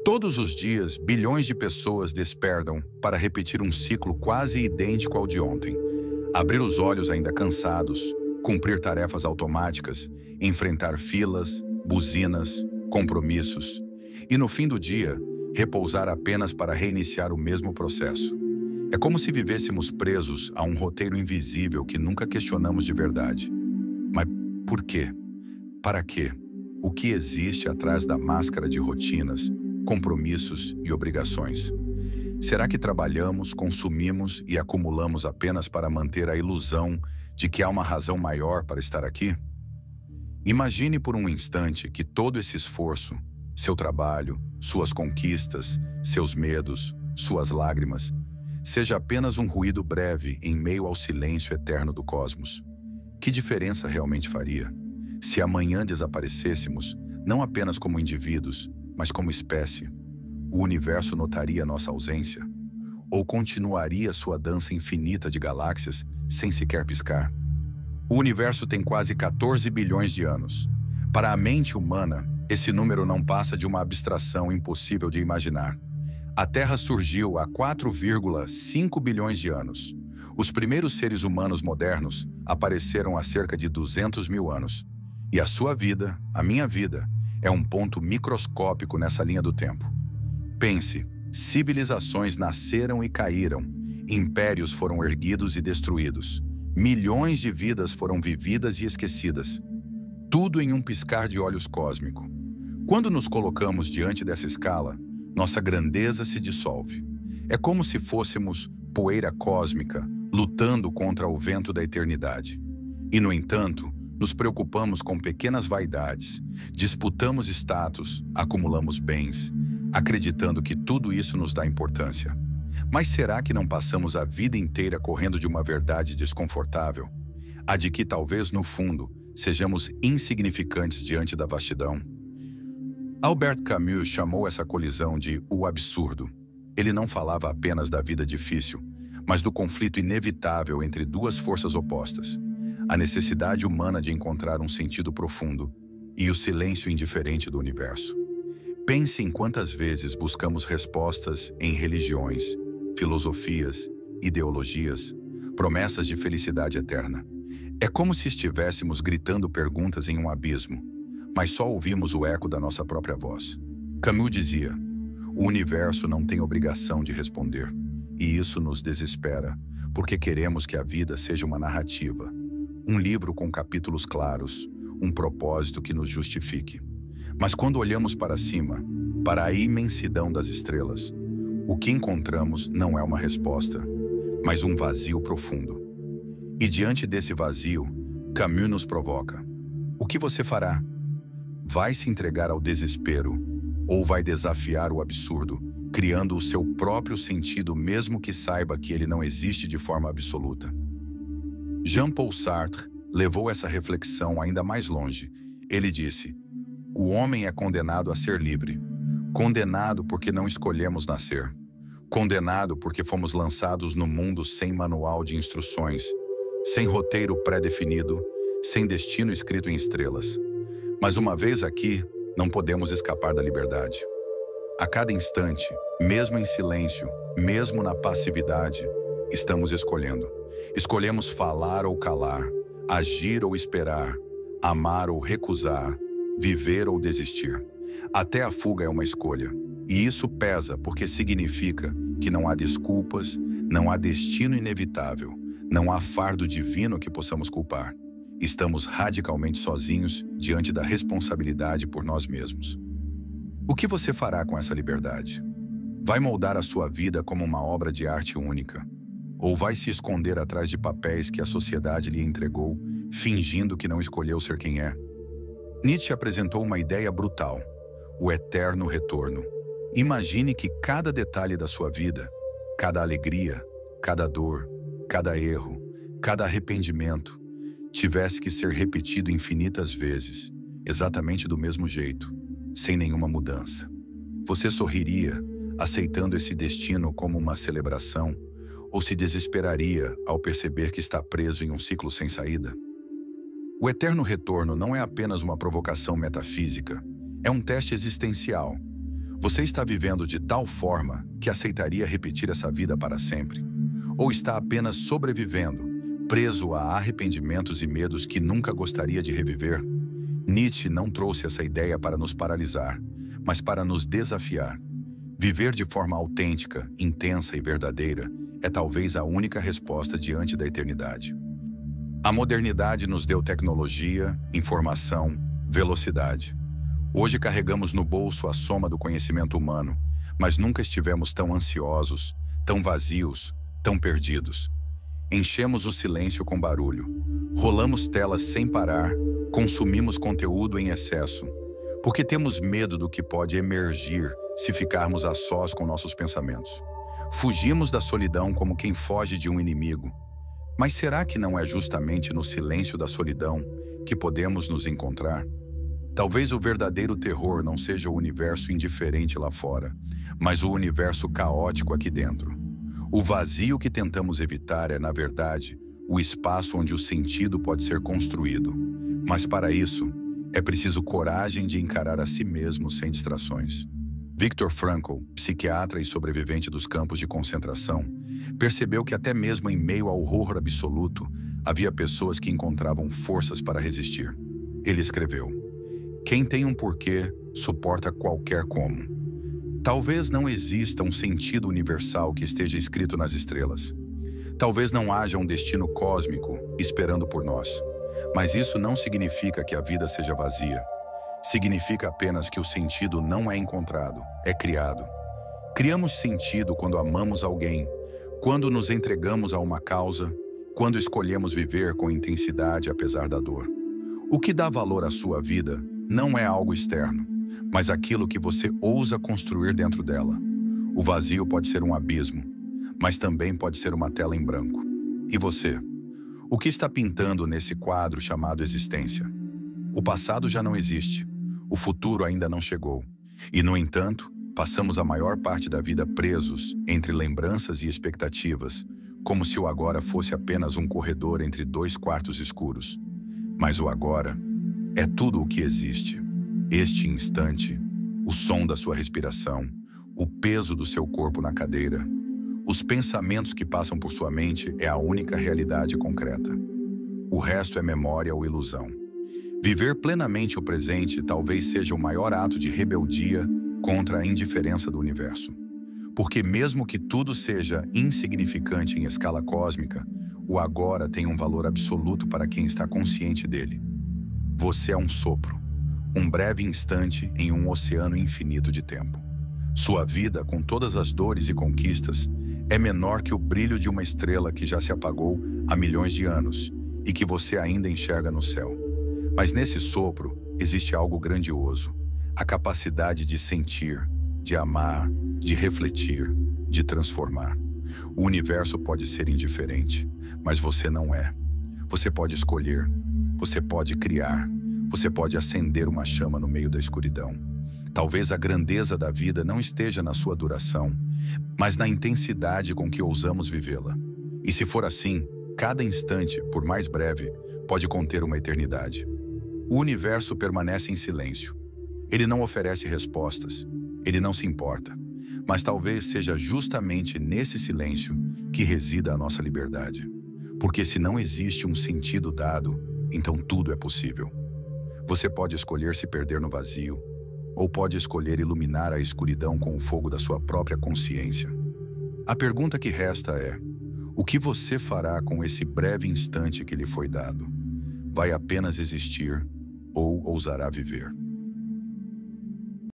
Todos os dias, bilhões de pessoas despertam para repetir um ciclo quase idêntico ao de ontem. Abrir os olhos ainda cansados, cumprir tarefas automáticas, enfrentar filas, buzinas, compromissos. E no fim do dia, repousar apenas para reiniciar o mesmo processo. É como se vivêssemos presos a um roteiro invisível que nunca questionamos de verdade. Mas por quê? Para quê? O que existe atrás da máscara de rotinas, compromissos e obrigações? Será que trabalhamos, consumimos e acumulamos apenas para manter a ilusão de que há uma razão maior para estar aqui? Imagine por um instante que todo esse esforço, seu trabalho, suas conquistas, seus medos, suas lágrimas, seja apenas um ruído breve em meio ao silêncio eterno do cosmos. Que diferença realmente faria? Se amanhã desaparecêssemos, não apenas como indivíduos, mas como espécie, o universo notaria nossa ausência? Ou continuaria sua dança infinita de galáxias sem sequer piscar? O universo tem quase 14 bilhões de anos. Para a mente humana, esse número não passa de uma abstração impossível de imaginar. A Terra surgiu há 4,5 bilhões de anos. Os primeiros seres humanos modernos apareceram há cerca de 200 mil anos. E a sua vida, a minha vida, é um ponto microscópico nessa linha do tempo. Pense, civilizações nasceram e caíram, impérios foram erguidos e destruídos, milhões de vidas foram vividas e esquecidas. Tudo em um piscar de olhos cósmico. Quando nos colocamos diante dessa escala, nossa grandeza se dissolve. É como se fôssemos poeira cósmica lutando contra o vento da eternidade. E, no entanto, nos preocupamos com pequenas vaidades, disputamos status, acumulamos bens, acreditando que tudo isso nos dá importância. Mas será que não passamos a vida inteira correndo de uma verdade desconfortável? A de que talvez, no fundo, sejamos insignificantes diante da vastidão? Albert Camus chamou essa colisão de o absurdo. Ele não falava apenas da vida difícil, mas do conflito inevitável entre duas forças opostas. A necessidade humana de encontrar um sentido profundo e o silêncio indiferente do universo. Pense em quantas vezes buscamos respostas em religiões, filosofias, ideologias, promessas de felicidade eterna. É como se estivéssemos gritando perguntas em um abismo, mas só ouvimos o eco da nossa própria voz. Camus dizia: o universo não tem obrigação de responder, e isso nos desespera, porque queremos que a vida seja uma narrativa, um livro com capítulos claros, um propósito que nos justifique. Mas quando olhamos para cima, para a imensidão das estrelas, o que encontramos não é uma resposta, mas um vazio profundo. E diante desse vazio, Camus nos provoca. O que você fará? Vai se entregar ao desespero ou vai desafiar o absurdo, criando o seu próprio sentido mesmo que saiba que ele não existe de forma absoluta? Jean-Paul Sartre levou essa reflexão ainda mais longe. Ele disse: o homem é condenado a ser livre. Condenado porque não escolhemos nascer. Condenado porque fomos lançados no mundo sem manual de instruções, sem roteiro pré-definido, sem destino escrito em estrelas. Mas uma vez aqui, não podemos escapar da liberdade. A cada instante, mesmo em silêncio, mesmo na passividade, estamos escolhendo. Escolhemos falar ou calar, agir ou esperar, amar ou recusar, viver ou desistir. Até a fuga é uma escolha. E isso pesa porque significa que não há desculpas, não há destino inevitável, não há fardo divino que possamos culpar. Estamos radicalmente sozinhos diante da responsabilidade por nós mesmos. O que você fará com essa liberdade? Vai moldar a sua vida como uma obra de arte única? Ou vai se esconder atrás de papéis que a sociedade lhe entregou, fingindo que não escolheu ser quem é? Nietzsche apresentou uma ideia brutal: o eterno retorno. Imagine que cada detalhe da sua vida, cada alegria, cada dor, cada erro, cada arrependimento, tivesse que ser repetido infinitas vezes, exatamente do mesmo jeito, sem nenhuma mudança. Você sorriria, aceitando esse destino como uma celebração, ou se desesperaria ao perceber que está preso em um ciclo sem saída? O eterno retorno não é apenas uma provocação metafísica, é um teste existencial. Você está vivendo de tal forma que aceitaria repetir essa vida para sempre? Ou está apenas sobrevivendo, preso a arrependimentos e medos que nunca gostaria de reviver? Nietzsche não trouxe essa ideia para nos paralisar, mas para nos desafiar. Viver de forma autêntica, intensa e verdadeira é talvez a única resposta diante da eternidade. A modernidade nos deu tecnologia, informação, velocidade. Hoje carregamos no bolso a soma do conhecimento humano, mas nunca estivemos tão ansiosos, tão vazios, tão perdidos. Enchemos o silêncio com barulho. Rolamos telas sem parar, consumimos conteúdo em excesso, porque temos medo do que pode emergir se ficarmos a sós com nossos pensamentos. Fugimos da solidão como quem foge de um inimigo. Mas será que não é justamente no silêncio da solidão que podemos nos encontrar? Talvez o verdadeiro terror não seja o universo indiferente lá fora, mas o universo caótico aqui dentro. O vazio que tentamos evitar é, na verdade, o espaço onde o sentido pode ser construído. Mas para isso, é preciso coragem de encarar a si mesmo sem distrações. Viktor Frankl, psiquiatra e sobrevivente dos campos de concentração, percebeu que até mesmo em meio ao horror absoluto, havia pessoas que encontravam forças para resistir. Ele escreveu: "Quem tem um porquê, suporta qualquer como." Talvez não exista um sentido universal que esteja escrito nas estrelas. Talvez não haja um destino cósmico esperando por nós. Mas isso não significa que a vida seja vazia. Significa apenas que o sentido não é encontrado, é criado. Criamos sentido quando amamos alguém, quando nos entregamos a uma causa, quando escolhemos viver com intensidade apesar da dor. O que dá valor à sua vida não é algo externo, mas aquilo que você ousa construir dentro dela. O vazio pode ser um abismo, mas também pode ser uma tela em branco. E você? O que está pintando nesse quadro chamado existência? O passado já não existe, o futuro ainda não chegou. E, no entanto, passamos a maior parte da vida presos entre lembranças e expectativas, como se o agora fosse apenas um corredor entre dois quartos escuros. Mas o agora é tudo o que existe. Este instante, o som da sua respiração, o peso do seu corpo na cadeira, os pensamentos que passam por sua mente é a única realidade concreta. O resto é memória ou ilusão. Viver plenamente o presente talvez seja o maior ato de rebeldia contra a indiferença do universo. Porque mesmo que tudo seja insignificante em escala cósmica, o agora tem um valor absoluto para quem está consciente dele. Você é um sopro, um breve instante em um oceano infinito de tempo. Sua vida, com todas as dores e conquistas, é menor que o brilho de uma estrela que já se apagou há milhões de anos e que você ainda enxerga no céu. Mas nesse sopro existe algo grandioso, a capacidade de sentir, de amar, de refletir, de transformar. O universo pode ser indiferente, mas você não é. Você pode escolher, você pode criar, você pode acender uma chama no meio da escuridão. Talvez a grandeza da vida não esteja na sua duração, mas na intensidade com que ousamos vivê-la. E se for assim, cada instante, por mais breve, pode conter uma eternidade. O universo permanece em silêncio. Ele não oferece respostas, ele não se importa. Mas talvez seja justamente nesse silêncio que resida a nossa liberdade. Porque se não existe um sentido dado, então tudo é possível. Você pode escolher se perder no vazio, ou pode escolher iluminar a escuridão com o fogo da sua própria consciência. A pergunta que resta é: o que você fará com esse breve instante que lhe foi dado? Vai apenas existir ou ousará viver?